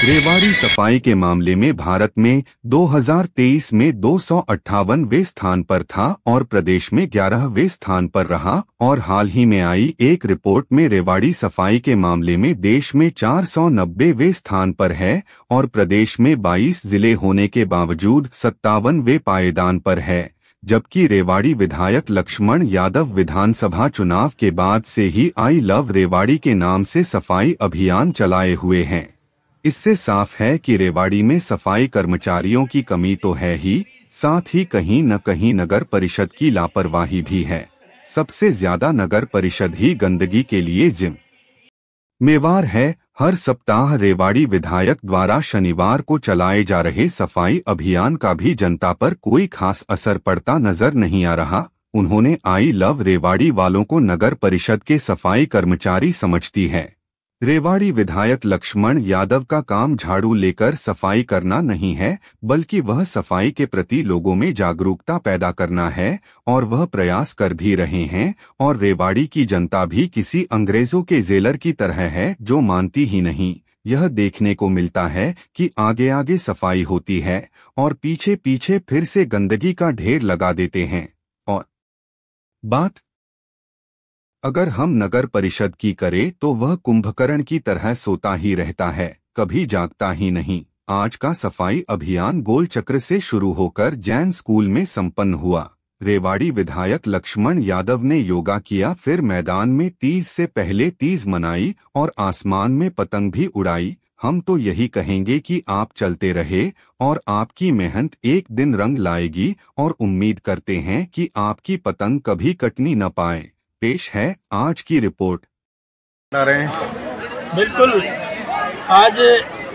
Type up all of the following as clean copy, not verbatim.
रेवाड़ी सफाई के मामले में भारत में 2023 में 258वें स्थान पर था और प्रदेश में 11वें स्थान पर रहा, और हाल ही में आई एक रिपोर्ट में रेवाड़ी सफाई के मामले में देश में 490वें स्थान पर है और प्रदेश में 22 जिले होने के बावजूद 57वें पायदान पर है। जबकि रेवाड़ी विधायक लक्ष्मण यादव विधानसभा चुनाव के बाद से ही आई लव रेवाड़ी के नाम से सफाई अभियान चलाए हुए हैं। इससे साफ है कि रेवाड़ी में सफाई कर्मचारियों की कमी तो है ही, साथ ही कहीं न कहीं नगर परिषद की लापरवाही भी है। सबसे ज्यादा नगर परिषद ही गंदगी के लिए जिम्मेवार है। हर सप्ताह रेवाड़ी विधायक द्वारा शनिवार को चलाए जा रहे सफाई अभियान का भी जनता पर कोई खास असर पड़ता नजर नहीं आ रहा। उन्होंने आई लव रेवाड़ी वालों को नगर परिषद के सफाई कर्मचारी समझती है। रेवाड़ी विधायक लक्ष्मण यादव का काम झाड़ू लेकर सफाई करना नहीं है, बल्कि वह सफाई के प्रति लोगों में जागरूकता पैदा करना है, और वह प्रयास कर भी रहे हैं। और रेवाड़ी की जनता भी किसी अंग्रेजों के जेलर की तरह है जो मानती ही नहीं। यह देखने को मिलता है कि आगे आगे सफाई होती है और पीछे पीछे फिर से गंदगी का ढेर लगा देते हैं। और बात अगर हम नगर परिषद की करें तो वह कुंभकर्ण की तरह सोता ही रहता है, कभी जागता ही नहीं। आज का सफाई अभियान गोल चक्र से शुरू होकर जैन स्कूल में संपन्न हुआ। रेवाड़ी विधायक लक्ष्मण यादव ने योगा किया, फिर मैदान में तीज से पहले तीज मनाई और आसमान में पतंग भी उड़ाई। हम तो यही कहेंगे कि आप चलते रहे और आपकी मेहनत एक दिन रंग लाएगी, और उम्मीद करते हैं कि आपकी पतंग कभी कटनी न पाए। पेश है आज की रिपोर्ट। बिल्कुल, आज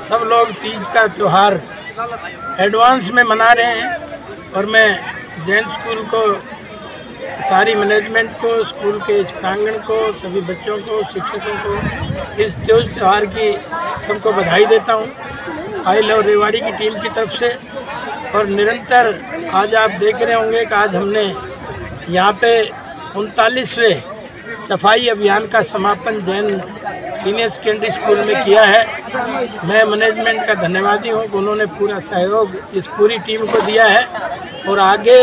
सब लोग तीज का त्योहार एडवांस में मना रहे हैं, और मैं जैन स्कूल को, सारी मैनेजमेंट को, स्कूल के इस प्रांगण को, सभी बच्चों को, शिक्षकों को इस त्योहार की सबको बधाई देता हूं आई लव रेवाड़ी की टीम की तरफ से। और निरंतर आज आप देख रहे होंगे कि आज हमने यहाँ पे 39वें सफाई अभियान का समापन जैन सीनियर सेकेंडरी स्कूल में किया है। मैं मैनेजमेंट का धन्यवादी हूँ कि उन्होंने पूरा सहयोग इस पूरी टीम को दिया है, और आगे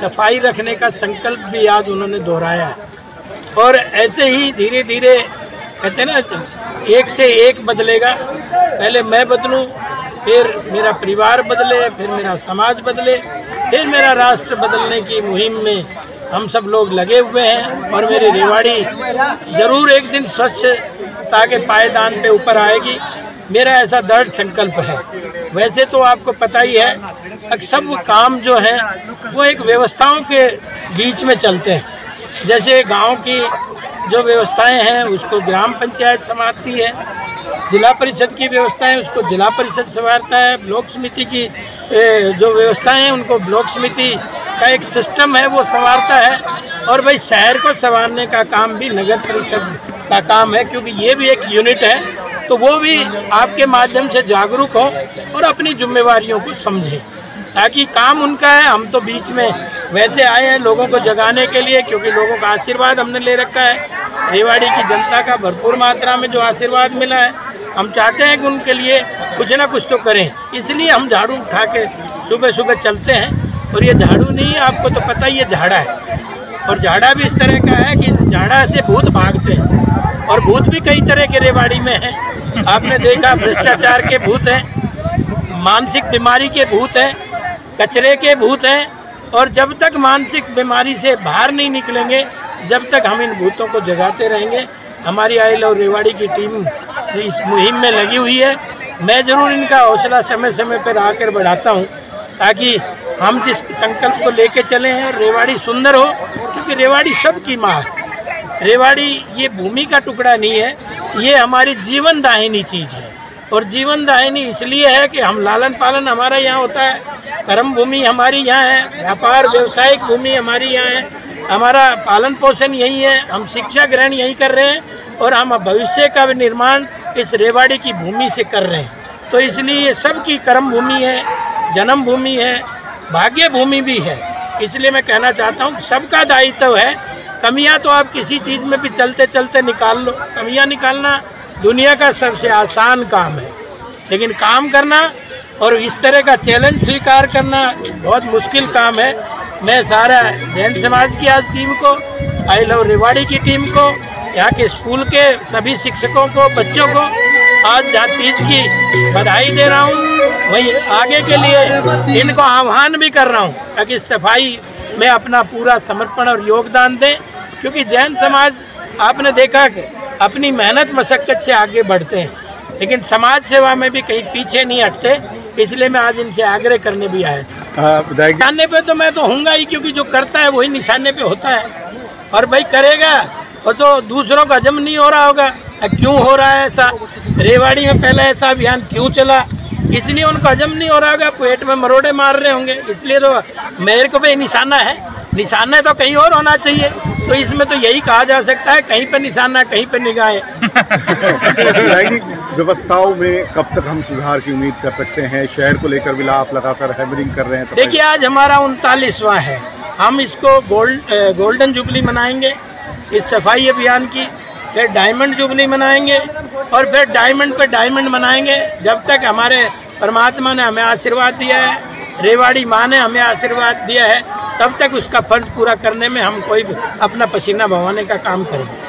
सफाई रखने का संकल्प भी आज उन्होंने दोहराया है। और ऐसे ही धीरे धीरे कहते हैं ना, एक से एक बदलेगा। पहले मैं बदलूँ, फिर मेरा परिवार बदले, फिर मेरा समाज बदले, फिर मेरा राष्ट्र बदलने की मुहिम में हम सब लोग लगे हुए हैं। और मेरी रेवाड़ी जरूर एक दिन स्वच्छता के पायदान पे ऊपर आएगी, मेरा ऐसा दृढ़ संकल्प है। वैसे तो आपको पता ही है कि सब काम जो है वो एक व्यवस्थाओं के बीच में चलते हैं। जैसे गांव की जो व्यवस्थाएं हैं उसको ग्राम पंचायत संभालती है, जिला परिषद की व्यवस्थाएं उसको जिला परिषद संभालता है, ब्लॉक समिति की जो व्यवस्थाएं हैं उनको ब्लॉक समिति का एक सिस्टम है वो संभालता है, और भाई शहर को संभालने का काम भी नगर परिषद का काम है, क्योंकि ये भी एक यूनिट है। तो वो भी आपके माध्यम से जागरूक हो और अपनी जिम्मेवारियों को समझें, ताकि काम उनका है। हम तो बीच में वैसे आए हैं लोगों को जगाने के लिए, क्योंकि लोगों का आशीर्वाद हमने ले रखा है। रेवाड़ी की जनता का भरपूर मात्रा में जो आशीर्वाद मिला है, हम चाहते हैं कि उनके लिए कुछ ना कुछ तो करें। इसलिए हम झाड़ू उठा के सुबह सुबह चलते हैं। और ये झाड़ू नहीं है, आपको तो पता ही है, झाड़ा है। और झाड़ा भी इस तरह का है कि झाड़ा से भूत भागते हैं, और भूत भी कई तरह के रेवाड़ी में हैं। आपने देखा, भ्रष्टाचार के भूत हैं, मानसिक बीमारी के भूत हैं, कचरे के भूत हैं। और जब तक मानसिक बीमारी से बाहर नहीं निकलेंगे, जब तक हम इन भूतों को जगाते रहेंगे। हमारी आई लव रेवाड़ी की टीम इस मुहिम में लगी हुई है। मैं ज़रूर इनका हौसला समय समय पर आकर बढ़ाता हूँ, ताकि हम जिस संकल्प को लेके चले हैं रेवाड़ी सुंदर हो, क्योंकि रेवाड़ी सबकी माँ है। रेवाड़ी ये भूमि का टुकड़ा नहीं है, ये हमारी जीवन दाहिनी चीज़ है। और जीवन दाहिनी इसलिए है कि हम लालन पालन हमारा यहाँ होता है, कर्म भूमि हमारी यहाँ है, व्यापार व्यवसायिक भूमि हमारी यहाँ है, हमारा पालन पोषण यही है, हम शिक्षा ग्रहण यही कर रहे हैं, और हम भविष्य का निर्माण इस रेवाड़ी की भूमि से कर रहे हैं। तो इसलिए ये सबकी कर्म भूमि है, जन्मभूमि है, भाग्य भूमि भी है। इसलिए मैं कहना चाहता हूँ कि सबका दायित्व है। कमियां तो आप किसी चीज़ में भी चलते चलते निकाल लो, कमियां निकालना दुनिया का सबसे आसान काम है, लेकिन काम करना और इस तरह का चैलेंज स्वीकार करना बहुत मुश्किल काम है। मैं सारा जैन समाज की आज टीम को, आई लव रेवाड़ी की टीम को, यहाँ के स्कूल के सभी शिक्षकों को, बच्चों को आज तीज की बधाई दे रहा हूँ। वहीं आगे के लिए इनको आह्वान भी कर रहा हूँ ताकि सफाई में अपना पूरा समर्पण और योगदान दें, क्योंकि जैन समाज आपने देखा कि अपनी मेहनत मशक्कत से आगे बढ़ते हैं, लेकिन समाज सेवा में भी कहीं पीछे नहीं हटते। इसलिए मैं आज इनसे आग्रह करने भी आया था। निशाने पे तो मैं तो हूँगा ही, क्योंकि जो करता है वही निशाने पे होता है, और भाई करेगा और तो दूसरों का हजम नहीं हो रहा होगा। क्यों हो रहा है ऐसा? रेवाड़ी में पहले ऐसा अभियान क्यों चला? इसलिए उनको हजम नहीं हो रहा होगा, पेट में मरोड़े मार रहे होंगे। इसलिए तो मेरे को भी निशाना है, निशाना तो कहीं और होना चाहिए। तो इसमें तो यही कहा जा सकता है, कहीं पे निशाना कहीं पे निगाहें। व्यवस्थाओं में कब तक हम सुधार की उम्मीद कर सकते हैं? शहर को लेकर भी आप लगातार हैमरिंग कर रहे हैं। देखिए, आज हमारा 39वां है, हम इसको गोल्डन जुबली मनाएंगे इस सफाई अभियान की, फिर डायमंड जुबली मनाएंगे और फिर डायमंड पे डायमंड मनाएंगे। जब तक हमारे परमात्मा ने हमें आशीर्वाद दिया है, रेवाड़ी माँ ने हमें आशीर्वाद दिया है, तब तक उसका फर्ज पूरा करने में हम कोई अपना पसीना बहाने का काम करेंगे।